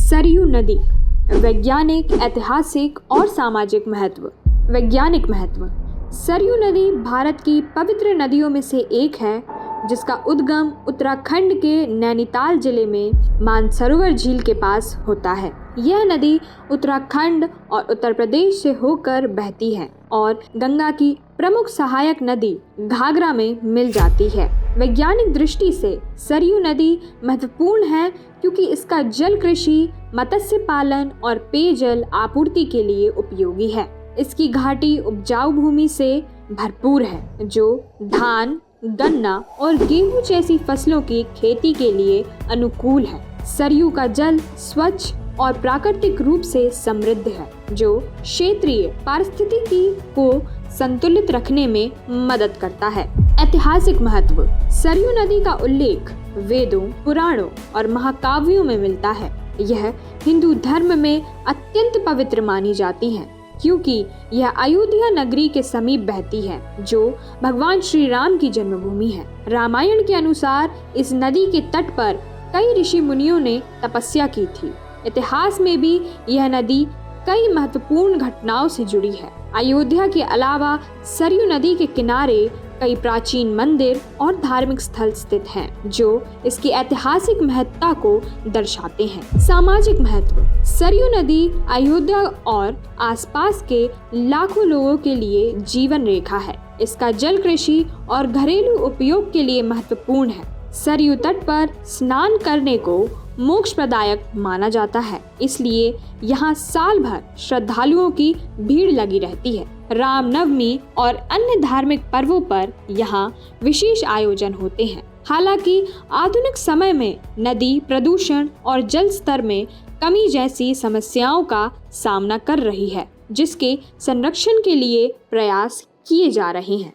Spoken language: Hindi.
सरयू नदी। वैज्ञानिक, ऐतिहासिक और सामाजिक महत्व। वैज्ञानिक महत्व। सरयू नदी भारत की पवित्र नदियों में से एक है, जिसका उद्गम उत्तराखंड के नैनीताल जिले में मानसरोवर झील के पास होता है। यह नदी उत्तराखंड और उत्तर प्रदेश से होकर बहती है और गंगा की प्रमुख सहायक नदी घाघरा में मिल जाती है। वैज्ञानिक दृष्टि से सरयू नदी महत्वपूर्ण है क्योंकि इसका जल कृषि, मत्स्य पालन और पेयजल आपूर्ति के लिए उपयोगी है। इसकी घाटी उपजाऊ भूमि से भरपूर है, जो धान, गन्ना और गेहूं जैसी फसलों की खेती के लिए अनुकूल है। सरयू का जल स्वच्छ और प्राकृतिक रूप से समृद्ध है, जो क्षेत्रीय पारिस्थितिकी को संतुलित रखने में मदद करता है। ऐतिहासिक महत्व। सरयू नदी का उल्लेख वेदों, पुराणों और महाकाव्यों में मिलता है। यह हिंदू धर्म में अत्यंत पवित्र मानी जाती है क्योंकि यह अयोध्या नगरी के समीप बहती है, जो भगवान श्री राम की जन्मभूमि है। रामायण के अनुसार इस नदी के तट पर कई ऋषि मुनियों ने तपस्या की थी। इतिहास में भी यह नदी कई महत्वपूर्ण घटनाओं से जुड़ी है। अयोध्या के अलावा सरयू नदी के किनारे कई प्राचीन मंदिर और धार्मिक स्थल स्थित हैं, जो इसकी ऐतिहासिक महत्ता को दर्शाते हैं। सामाजिक महत्व। सरयू नदी अयोध्या और आसपास के लाखों लोगों के लिए जीवन रेखा है। इसका जल कृषि और घरेलू उपयोग के लिए महत्वपूर्ण है। सरयू तट पर स्नान करने को मोक्ष प्रदायक माना जाता है, इसलिए यहाँ साल भर श्रद्धालुओं की भीड़ लगी रहती है। रामनवमी और अन्य धार्मिक पर्वों पर यहाँ विशेष आयोजन होते हैं। हालांकि आधुनिक समय में नदी प्रदूषण और जल स्तर में कमी जैसी समस्याओं का सामना कर रही है, जिसके संरक्षण के लिए प्रयास किए जा रहे हैं।